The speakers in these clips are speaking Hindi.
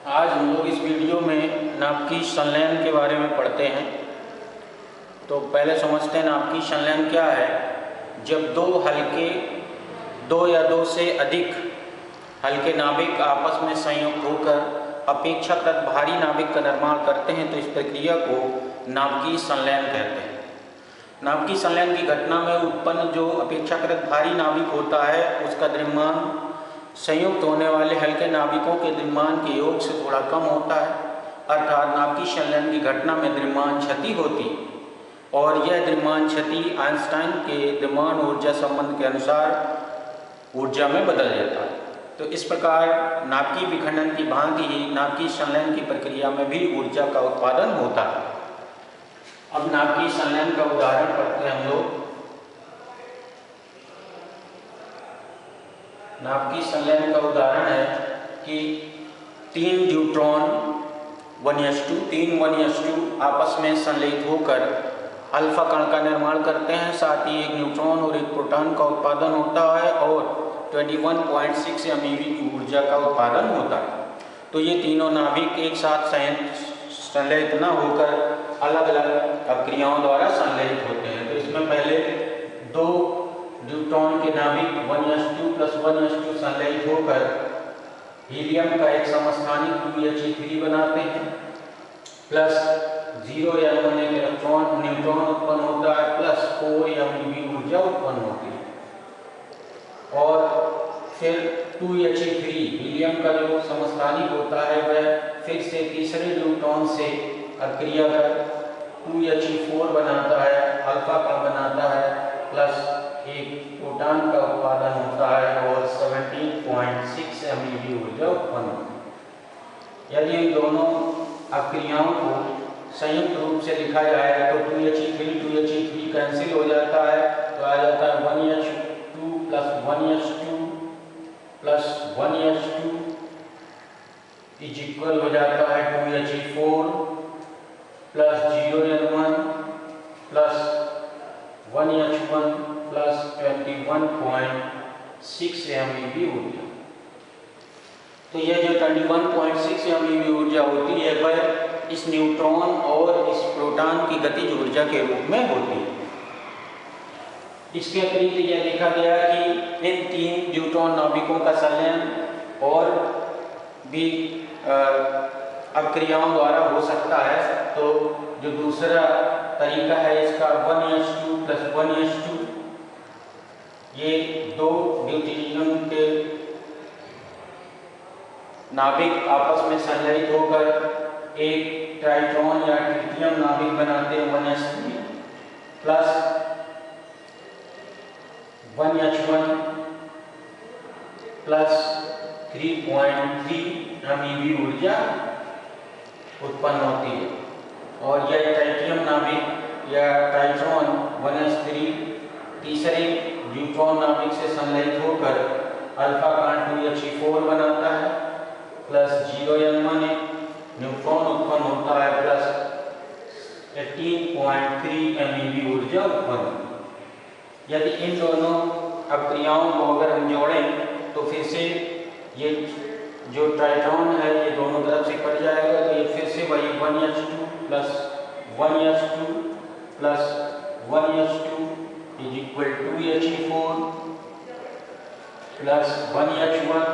आज हम लोग इस वीडियो में नाभिकीय संलयन के बारे में पढ़ते हैं। तो पहले समझते हैं नाभिकीय संलयन क्या है। जब दो या दो से अधिक हल्के नाभिक आपस में संयुक्त होकर अपेक्षाकृत भारी नाभिक का निर्माण करते हैं तो इस प्रक्रिया को नाभिकीय संलयन कहते हैं। नाभिकीय संलयन की घटना में उत्पन्न जो अपेक्षाकृत भारी नाभिक होता है उसका द्रव्यमान संयुक्त होने वाले हल्के नाभिकों के द्रव्यमान के योग से थोड़ा कम होता है, अर्थात नाभिकीय संलयन की घटना में द्रव्यमान क्षति होती और यह द्रव्यमान क्षति आइंस्टाइन के द्रव्यमान ऊर्जा संबंध के अनुसार ऊर्जा में बदल जाता है। तो इस प्रकार नाभिकीय विखंडन की भांति ही नाभिकीय संलयन की प्रक्रिया में भी ऊर्जा का उत्पादन होता है। अब नाभिकीय संलयन का उदाहरण पढ़ते हैं हम लोग। नाभिकीय संलयन का उदाहरण है कि तीन न्यूट्रॉन 1s2 आपस में संलयित होकर अल्फा कण का निर्माण करते हैं। साथ ही एक न्यूट्रॉन और एक प्रोटॉन का उत्पादन होता है और 21.6 MeV की ऊर्जा का उत्पादन होता है। तो ये तीनों नाभिक एक साथ संलयित न होकर अलग अलग अभिक्रियाओं द्वारा संलयित होते हैं। तो इसमें पहले दो न्यूट्रॉन के नाभिक 1s2 + 1s2 संलयित होकर हीलियम का एक समस्थानिक 2He3 बनाते हैं, प्लस 0n1 एक न्यूट्रॉन उत्पन्न होता है, प्लस 4 MeV ऊर्जा उत्पन्न होती है। और फिर 2He3 हीलियम का जो समस्थानिक होता है वह फिर से तीसरे न्यूट्रॉन से अभिक्रिया कर 2He4 बनाता है, अल्फा कण बनाता है, प्लस एक प्रोटॉन का उत्पादन होता है और 17.6 MeV ऊर्जा उत्पन्न होती है। यदि इन दोनों अभिक्रियाओं को संयुक्त रूप से लिखा जाए तो 2He3 कैंसिल हो जाता है, तो आ जाता है 1H2 + 1s2 + 1s2 इक्वल हो जाता है 2He4 + 0n1 + 1H1 + 21.6 MeV ऊर्जा। तो यह जो 21.6 MeV ऊर्जा होती है वह इस न्यूट्रॉन और इस प्रोटॉन की गतिज ऊर्जा के रूप में होती है। इसके अतिरिक्त यह देखा गया कि इन तीन न्यूट्रॉन नाभिकों का संलयन और भी अभिक्रियाओं द्वारा हो सकता है। तो जो दूसरा तरीका है इसका 1s2 + 1s2, ये दो ड्यूटेरियम के नाभिक आपस में संलयित होकर एक ट्राइट्रॉन या ट्रिटियम नाभिक बनाते हैं 1s3 plus 1H1 plus 3.3 MeV ऊर्जा उत्पन्न होती है। और यह ट्राइटियम नाभिक या ट्राइट्रॉन 1s3 तीसरे न्यूट्रॉन नाभिक से संलयित होकर अल्फा कण 2He4 बनाता है, प्लस 0n1 न्यूट्रॉन उत्पन्न होता है, प्लस 18.3 MeV ऊर्जा उत्पन्न होती है। यदि इन दोनों अभिक्रियाओं को अगर हम जोड़ें तो फिर से ये जो ट्राइट्रॉन है ये दोनों तरफ से कट जाएगा, तो ये फिर से वही 1H2 + 1s2 + 1s2 = 2He4 + 1H1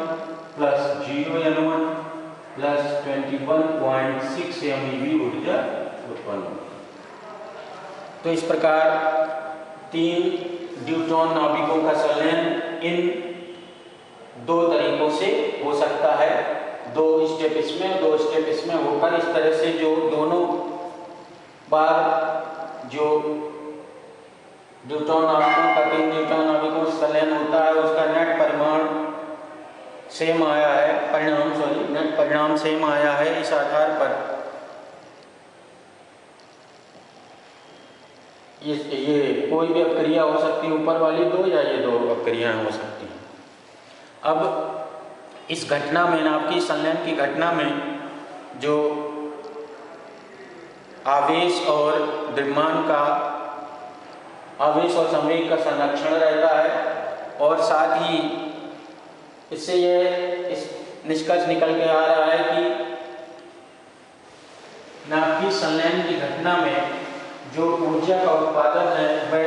+ 0n1 + 21.6 MeV ऊर्जा उत्पन्न होती है। तो इस प्रकार तीन न्यूट्रॉन नाभिकों का संलयन इन दो तरीकों से हो सकता है। दो स्टेप इसमें, दो स्टेप इसमें होकर इस तरह से जो दोनों बार जो न्यूट्रॉन नाभिकों का तीन न्यूट्रॉन नाभिकों से संलयन होता है उसका नेट परिमाण सेम आया है, नेट परिणाम सेम आया है। इस आधार पर ये कोई भी अभिक्रिया हो सकती है, ऊपर वाली दो या ये दो अभिक्रियाएं हो सकती हैं। अब इस घटना में नाभिकीय संलयन की घटना में जो आवेश और द्रव्यमान का आवेश और संवेग का संरक्षण रहता है और साथ ही इससे ये इस निष्कर्ष निकल के आ रहा है कि नाभिकीय संलयन की घटना में जो ऊर्जा का उत्पादन है वह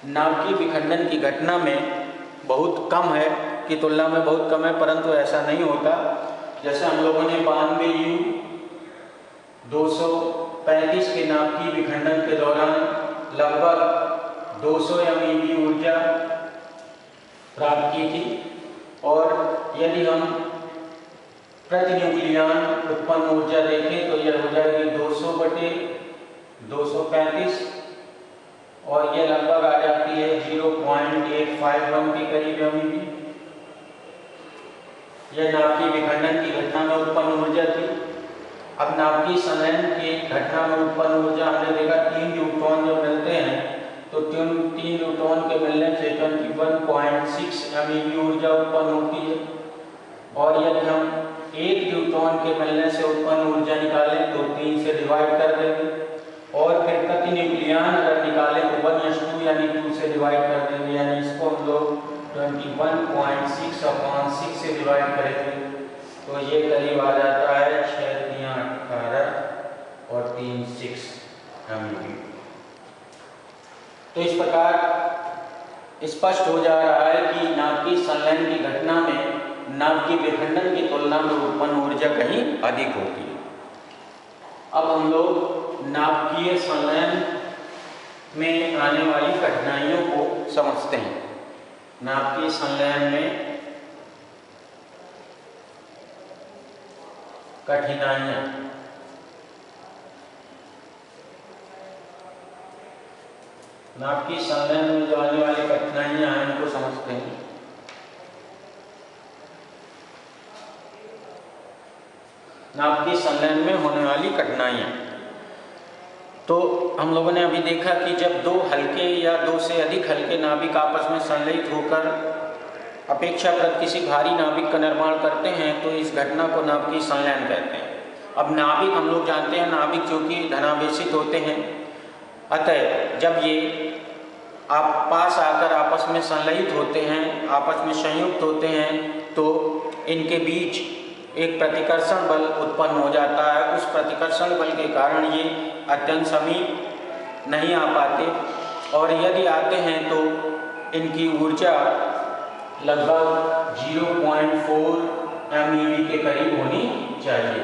नाभिकीय विखंडन की घटना में बहुत कम है की तुलना में बहुत कम है, परंतु ऐसा नहीं होता। जैसे हम लोगों ने 92U-235 के नाभिकीय विखंडन के दौरान लगभग 200 MeV ऊर्जा प्राप्त की थी, और यदि हम प्रति न्यूक्लियन उत्पन्न ऊर्जा देखें तो यह हो जाएगी 200/235, और यह लगभग आ जाती है 0.851 के करीब MeV। यह नाभिकीय विखंडन की घटना में उत्पन्न ऊर्जा थी। अब नाभिकीय संलयन की घटना में उत्पन्न ऊर्जा हमने देखा 3 न्यूट्रॉन जब मिलते हैं तो 3 न्यूट्रॉन के मिलने से 21.6 MeV ऊर्जा उत्पन्न होती है, और यदि हम 1 न्यूट्रॉन के मिलने से उत्पन्न ऊर्जा निकालें तो 3 से डिवाइड कर देंगे, और फिर प्रति न्यूक्लियन अगर निकालें तो 1:2 यानी 2 से डिवाइड कर देंगे, यानी इसको हम लोग 21.6/6 से डिवाइड करेंगे तो ये करीब आ जाता है 6×3=18 और 3×6 MeV। तो इस प्रकार स्पष्ट हो जा रहा है कि नाभिकीय संलयन की घटना में नाभिकीय विखंडन की तुलना में उत्पन्न ऊर्जा कहीं अधिक होती है। अब हम लोग नाभिकीय संलयन में आने वाली कठिनाइयों को समझते हैं। नाभिकीय संलयन में कठिनाइयाँ। नाभिकीय संलयन में जो आने वाली कठिनाइयाँ हैं उनको समझते हैं। नाभिकीय संलयन में होने वाली कठिनाइयाँ, तो हम लोगों ने अभी देखा कि जब 2 हल्के या 2 से अधिक हल्के नाभिक आपस में संलयित होकर अपेक्षाकृत किसी भारी नाभिक का निर्माण करते हैं तो इस घटना को नाभिकीय संलयन कहते हैं। अब नाभिक हम लोग जानते हैं नाभिक जो कि धनावेशित होते हैं, अतः जब ये आप पास आकर आपस में संलयित होते हैं, आपस में संयुक्त होते हैं, तो इनके बीच एक प्रतिकर्षण बल उत्पन्न हो जाता है। उस प्रतिकर्षण बल के कारण ये अत्यंत समीप नहीं आ पाते, और यदि आते हैं तो इनकी ऊर्जा लगभग 0.4 MeV के करीब होनी चाहिए।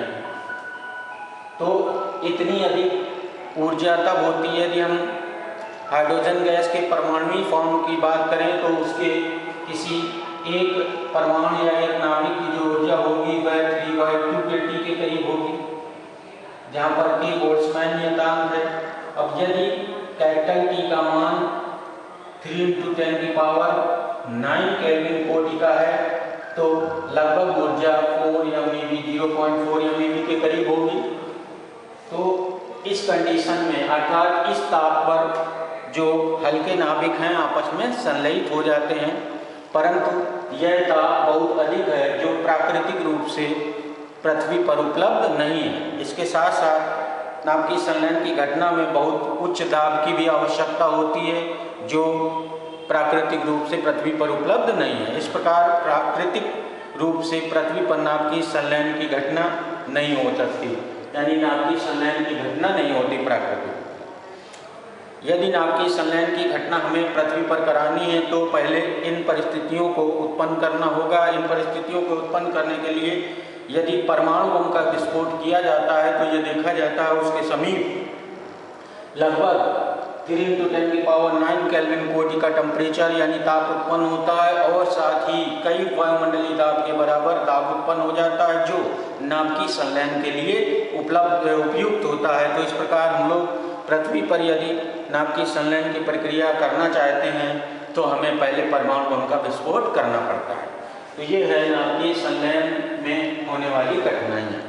तो इतनी अधिक ऊर्जा तब होती है यदि हम हाइड्रोजन गैस के परमाणु फॉर्म की बात करें तो उसके किसी एक परमाणु या एक नाभिक की जो ऊर्जा होगी वह 3/2 के T के करीब होगी, जहाँ पर T बोल्ट्जमैन नियतांक है। अब यदि कैपिटल T का मान 3 × 10⁹ केल्विन कोटि का है तो लगभग ऊर्जा 4 MeV 0.4 MeV के करीब होगी। तो इस कंडीशन में अर्थात इस ताप पर जो हल्के नाभिक हैं आपस में संलयित हो जाते हैं, परंतु यह ताप बहुत अधिक है जो प्राकृतिक रूप से पृथ्वी पर उपलब्ध नहीं है। इसके साथ साथ नाभिकीय संलयन की घटना में बहुत उच्च दाब की भी आवश्यकता होती है जो प्राकृतिक रूप से पृथ्वी पर उपलब्ध नहीं है। इस प्रकार प्राकृतिक रूप से पृथ्वी पर नाभिकीय संलयन की घटना नहीं हो सकती, यानी नाभिकीय संलयन की घटना नहीं होती प्राकृतिक। यदि नाभिकीय संलयन की घटना हमें पृथ्वी पर करानी है तो पहले इन परिस्थितियों को उत्पन्न करना होगा। इन परिस्थितियों को उत्पन्न करने के लिए यदि परमाणु बम का विस्फोट किया जाता है तो ये देखा जाता है उसके समीप लगभग 3 × 10⁹ केल्विन कोटि का टेम्परेचर यानी ताप उत्पन्न होता है, और साथ ही कई वायुमंडलीय दाब के बराबर दाब उत्पन्न हो जाता है जो नाभिकीय संलयन के लिए उपयुक्त होता है। तो इस प्रकार हम लोग पृथ्वी पर यदि नाभिकीय संलयन की प्रक्रिया करना चाहते हैं तो हमें पहले परमाणु बम का विस्फोट करना पड़ता है। तो ये है नाभिकीय संलयन में होने वाली कठिनाइयाँ।